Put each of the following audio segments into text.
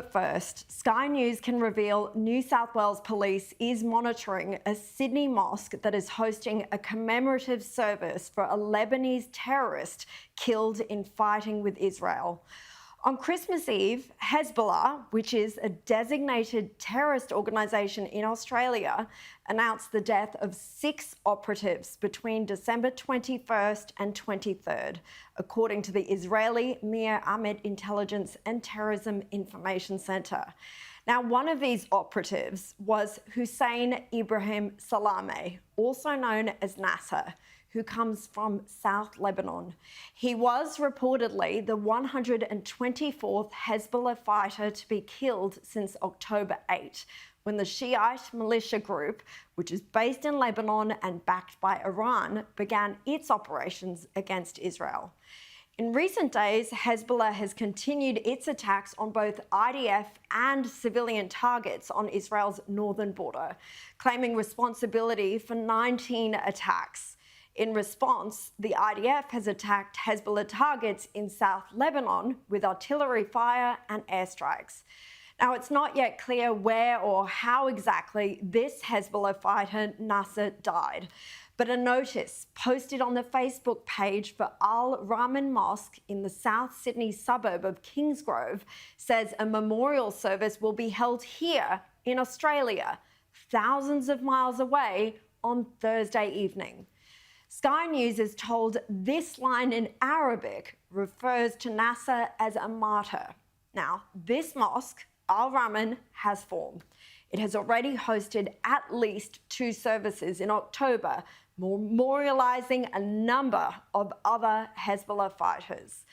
First, Sky News can reveal New South Wales Police is monitoring a Sydney mosque that is hosting a commemorative service for a Lebanese terrorist killed in fighting with Israel. On Christmas Eve, Hezbollah, which is a designated terrorist organisation in Australia, announced the death of 6 operatives between December 21st and 23rd, according to the Israeli Mir Amit Intelligence and Terrorism Information Centre. Now, one of these operatives was Hussein Ibrahim Salameh, also known as Nasser, who comes from South Lebanon. He was reportedly the 124th Hezbollah fighter to be killed since October 8, when the Shiite militia group, which is based in Lebanon and backed by Iran, began its operations against Israel. In recent days, Hezbollah has continued its attacks on both IDF and civilian targets on Israel's northern border, claiming responsibility for 19 attacks. In response, the IDF has attacked Hezbollah targets in South Lebanon with artillery fire and airstrikes. Now, it's not yet clear where or how exactly this Hezbollah fighter, Nasser, died, but a notice posted on the Facebook page for Al Rahman Mosque in the South Sydney suburb of Kingsgrove says a memorial service will be held here in Australia, thousands of miles away, on Thursday evening. Sky News is told this line in Arabic refers to Nasser as a martyr. Now, this mosque, Al Rahman, has formed. It has already hosted at least 2 services in October, memorialising a number of other Hezbollah fighters.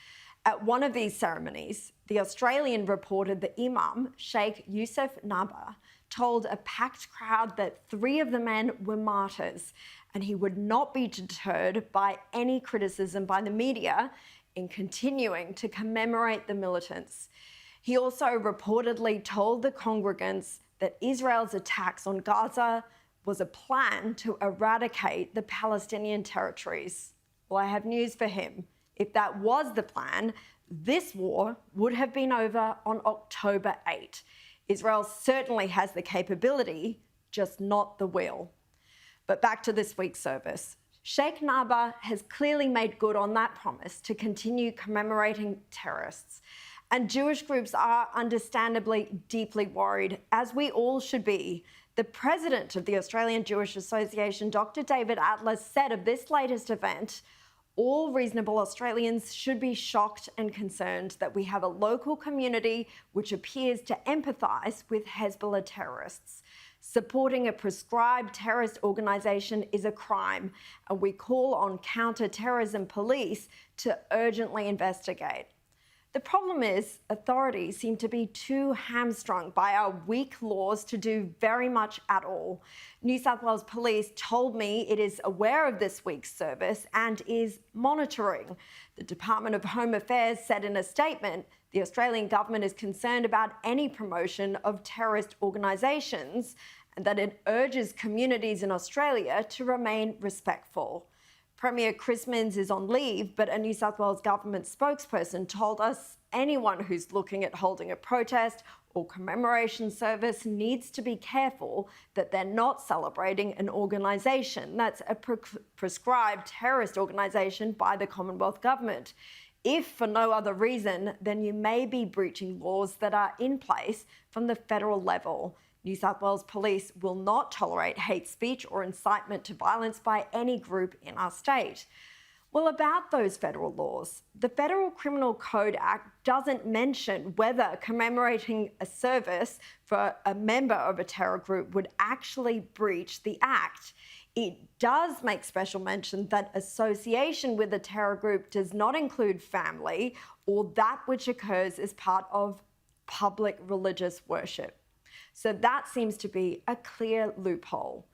At one of these ceremonies, the Australian reported the Imam, Sheikh Youssef Nabha, told a packed crowd that 3 of the men were martyrs, and he would not be deterred by any criticism by the media in continuing to commemorate the militants. He also reportedly told the congregants that Israel's attacks on Gaza was a plan to eradicate the Palestinian territories. Well, I have news for him. If that was the plan, this war would have been over on October 8. Israel certainly has the capability, just not the will. But back to this week's service. Sheikh Nabha has clearly made good on that promise to continue commemorating terrorists. And Jewish groups are understandably deeply worried, as we all should be. The president of the Australian Jewish Association, Dr. David Atlas, said of this latest event, all reasonable Australians should be shocked and concerned that we have a local community which appears to empathise with Hezbollah terrorists. Supporting a prescribed terrorist organisation is a crime, and we call on counter-terrorism police to urgently investigate. The problem is, authorities seem to be too hamstrung by our weak laws to do very much at all. New South Wales Police told me it is aware of this week's service and is monitoring. The Department of Home Affairs said in a statement, the Australian government is concerned about any promotion of terrorist organisations and that it urges communities in Australia to remain respectful. Premier Chris Minns is on leave, but a New South Wales government spokesperson told us anyone who's looking at holding a protest or commemoration service needs to be careful that they're not celebrating an organisation that's a prescribed terrorist organisation by the Commonwealth Government. If for no other reason, then you may be breaching laws that are in place from the federal level. New South Wales Police will not tolerate hate speech or incitement to violence by any group in our state. Well, about those federal laws, the Federal Criminal Code Act doesn't mention whether commemorating a service for a member of a terror group would actually breach the act. It does make special mention that association with a terror group does not include family or that which occurs as part of public religious worship. So that seems to be a clear loophole.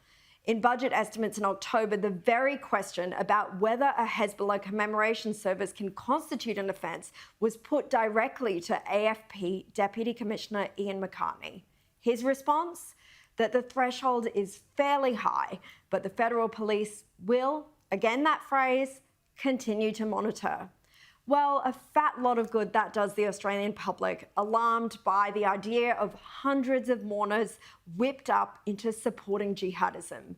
In budget estimates in October, the very question about whether a Hezbollah commemoration service can constitute an offence was put directly to AFP Deputy Commissioner Ian McCartney. His response? That the threshold is fairly high, but the federal police will, again that phrase, continue to monitor. Well, a fat lot of good that does the Australian public, alarmed by the idea of hundreds of mourners whipped up into supporting jihadism.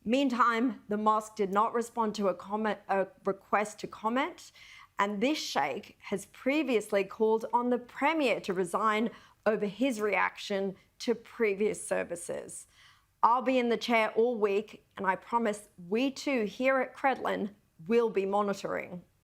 Meantime, the mosque did not respond to a request to comment, and this sheikh has previously called on the Premier to resign over his reaction to previous services. I'll be in the chair all week, and I promise we too here at Credlin will be monitoring.